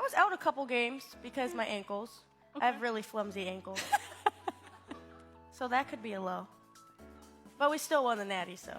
was out a couple games because my ankles. Okay. I have really flimsy ankles. So that could be a low. But we still won the Natty, so.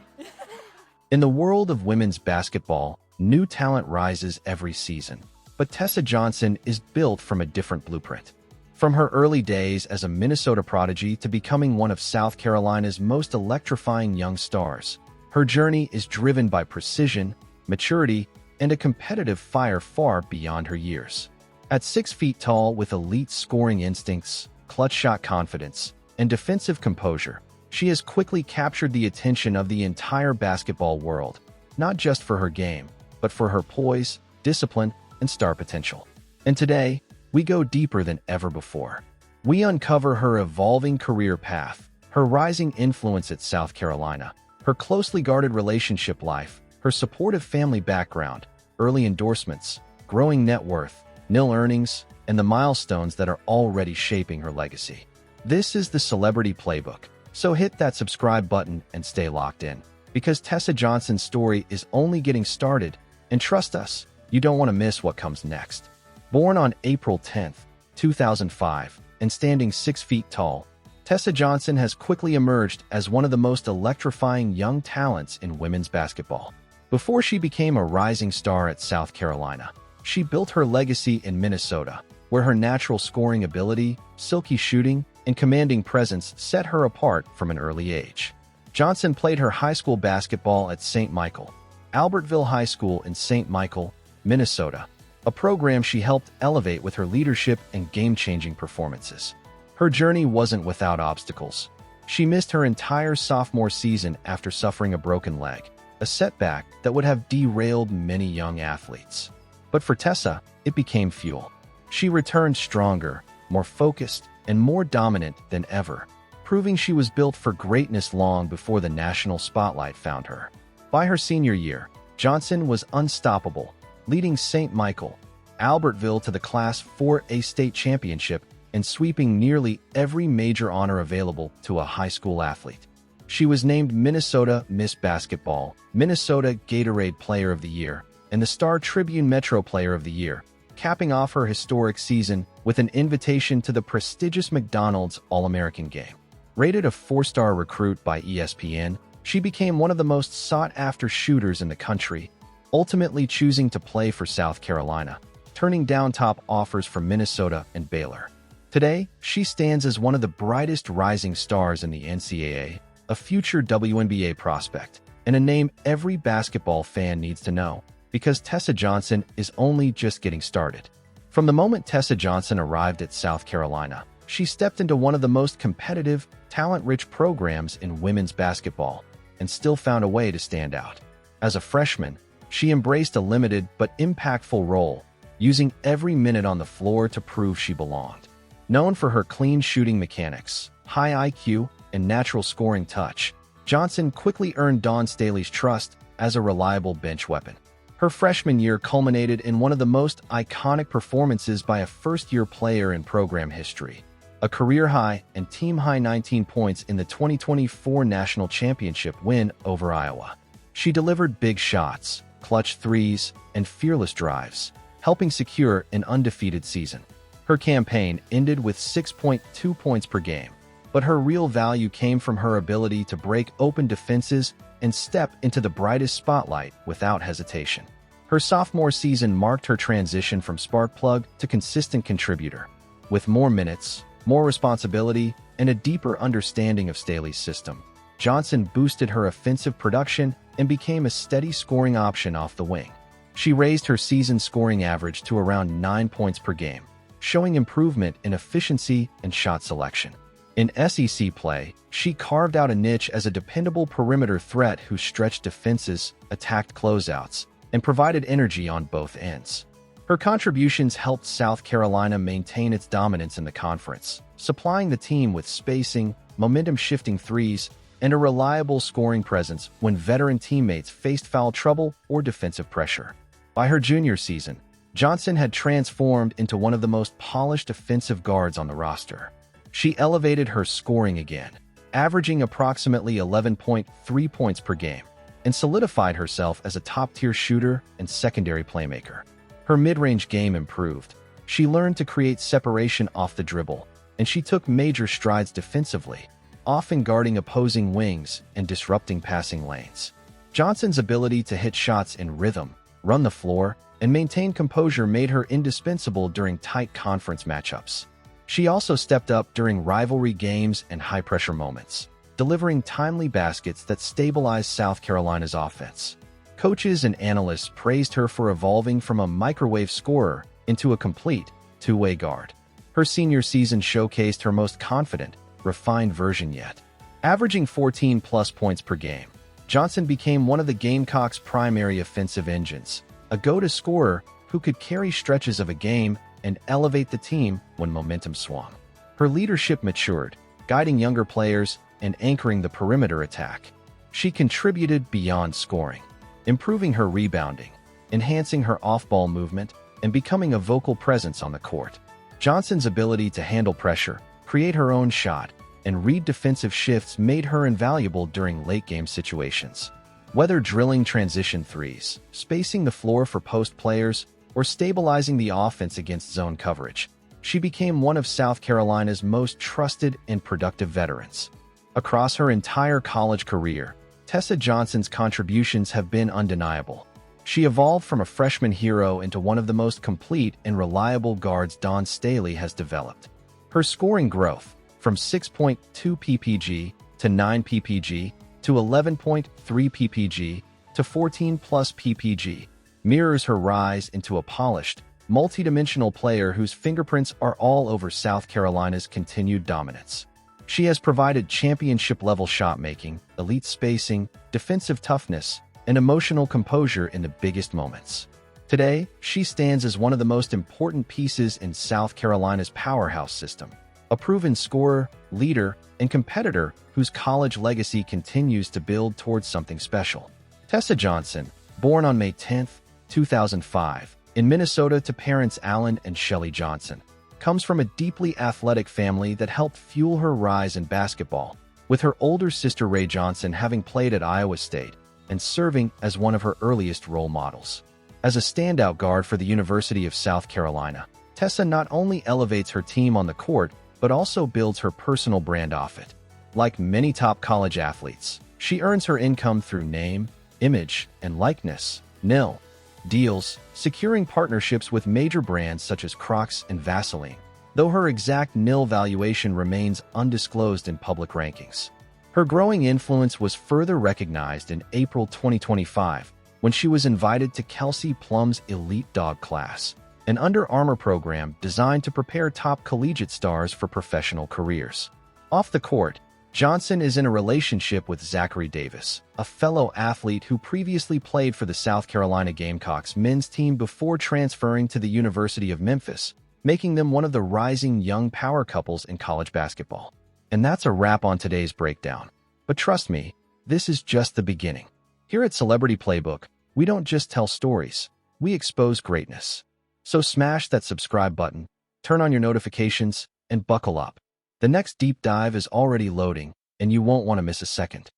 In the world of women's basketball, new talent rises every season. But Tessa Johnson is built from a different blueprint. From her early days as a Minnesota prodigy to becoming one of South Carolina's most electrifying young stars, her journey is driven by precision, maturity, and a competitive fire far beyond her years. At 6 feet tall with elite scoring instincts, clutch shot confidence, and defensive composure, she has quickly captured the attention of the entire basketball world, not just for her game, but for her poise, discipline, and star potential. And today, we go deeper than ever before. We uncover her evolving career path, her rising influence at South Carolina, her closely guarded relationship life, her supportive family background, early endorsements, growing net worth, NIL earnings, and the milestones that are already shaping her legacy. This is the Celebrity Playbook, so hit that subscribe button and stay locked in, because Tessa Johnson's story is only getting started, and trust us, you don't want to miss what comes next. Born on April 10, 2005, and standing 6 feet tall, Tessa Johnson has quickly emerged as one of the most electrifying young talents in women's basketball. Before she became a rising star at South Carolina, she built her legacy in Minnesota, where her natural scoring ability, silky shooting, and commanding presence set her apart from an early age. Johnson played her high school basketball at St. Michael, Albertville High School in St. Michael, Minnesota, a program she helped elevate with her leadership and game-changing performances. Her journey wasn't without obstacles. She missed her entire sophomore season after suffering a broken leg, a setback that would have derailed many young athletes. But for Tessa, it became fuel. She returned stronger, more focused, and more dominant than ever, proving she was built for greatness long before the national spotlight found her. By her senior year, Johnson was unstoppable, leading St. Michael, Albertville to the Class 4A state championship and sweeping nearly every major honor available to a high school athlete. She was named Minnesota Miss Basketball, Minnesota Gatorade Player of the Year, and the Star Tribune Metro Player of the Year, capping off her historic season with an invitation to the prestigious McDonald's All-American Game. Rated a 4-star recruit by ESPN, she became one of the most sought-after shooters in the country, ultimately choosing to play for South Carolina, turning down top offers from Minnesota and Baylor. Today, she stands as one of the brightest rising stars in the NCAA, a future WNBA prospect, and a name every basketball fan needs to know, because Tessa Johnson is only just getting started. From the moment Tessa Johnson arrived at South Carolina, she stepped into one of the most competitive, talent-rich programs in women's basketball, and still found a way to stand out. As a freshman, she embraced a limited but impactful role, using every minute on the floor to prove she belonged. Known for her clean shooting mechanics, high IQ, and natural scoring touch, Johnson quickly earned Dawn Staley's trust as a reliable bench weapon. Her freshman year culminated in one of the most iconic performances by a first-year player in program history, a career-high and team-high 19 points in the 2024 National Championship win over Iowa. She delivered big shots, clutch threes, and fearless drives, helping secure an undefeated season. Her campaign ended with 6.2 points per game, but her real value came from her ability to break open defenses and step into the brightest spotlight without hesitation. Her sophomore season marked her transition from spark plug to consistent contributor. With more minutes, more responsibility, and a deeper understanding of Staley's system, Johnson boosted her offensive production and became a steady scoring option off the wing. She raised her season scoring average to around 9 points per game, showing improvement in efficiency and shot selection. In SEC play, she carved out a niche as a dependable perimeter threat who stretched defenses, attacked closeouts, and provided energy on both ends. Her contributions helped South Carolina maintain its dominance in the conference, supplying the team with spacing, momentum-shifting threes, and a reliable scoring presence when veteran teammates faced foul trouble or defensive pressure. By her junior season, Johnson had transformed into one of the most polished offensive guards on the roster. She elevated her scoring again, averaging approximately 11.3 points per game, and solidified herself as a top-tier shooter and secondary playmaker. Her mid-range game improved. She learned to create separation off the dribble, and she took major strides defensively, often guarding opposing wings and disrupting passing lanes. Johnson's ability to hit shots in rhythm, run the floor, and maintain composure made her indispensable during tight conference matchups. She also stepped up during rivalry games and high-pressure moments, delivering timely baskets that stabilized South Carolina's offense. Coaches and analysts praised her for evolving from a microwave scorer into a complete two-way guard. Her senior season showcased her most confident, refined version yet. Averaging 14-plus points per game, Johnson became one of the Gamecocks' primary offensive engines, a go-to scorer who could carry stretches of a game and elevate the team when momentum swung. Her leadership matured, guiding younger players and anchoring the perimeter attack. She contributed beyond scoring, improving her rebounding, enhancing her off-ball movement, and becoming a vocal presence on the court. Johnson's ability to handle pressure, create her own shot, and read defensive shifts made her invaluable during late-game situations. Whether drilling transition threes, spacing the floor for post players, or stabilizing the offense against zone coverage, she became one of South Carolina's most trusted and productive veterans. Across her entire college career, Tessa Johnson's contributions have been undeniable. She evolved from a freshman hero into one of the most complete and reliable guards Dawn Staley has developed. Her scoring growth, from 6.2 ppg to 9 ppg to 11.3 ppg to 14-plus ppg, mirrors her rise into a polished, multidimensional player whose fingerprints are all over South Carolina's continued dominance. She has provided championship-level shot-making, elite spacing, defensive toughness, and emotional composure in the biggest moments. Today, she stands as one of the most important pieces in South Carolina's powerhouse system, a proven scorer, leader, and competitor whose college legacy continues to build towards something special. Tessa Johnson, born on May 10, 2005, in Minnesota to parents Alan and Shelley Johnson, comes from a deeply athletic family that helped fuel her rise in basketball, with her older sister Ray Johnson having played at Iowa State and serving as one of her earliest role models. As a standout guard for the University of South Carolina, Tessa not only elevates her team on the court, but also builds her personal brand off it. Like many top college athletes, she earns her income through name, image, and likeness, NIL, deals, securing partnerships with major brands such as Crocs and Vaseline, though her exact NIL valuation remains undisclosed in public rankings. Her growing influence was further recognized in April 2025 when she was invited to Kelsey Plum's Elite Dog class, an Under Armour program designed to prepare top collegiate stars for professional careers. Off the court, Johnson is in a relationship with Zachary Davis, a fellow athlete who previously played for the South Carolina Gamecocks men's team before transferring to the University of Memphis, making them one of the rising young power couples in college basketball. And that's a wrap on today's breakdown. But trust me, this is just the beginning. Here at Celebrity Playbook, we don't just tell stories, we expose greatness. So smash that subscribe button, turn on your notifications, and buckle up. The next deep dive is already loading, and you won't want to miss a second.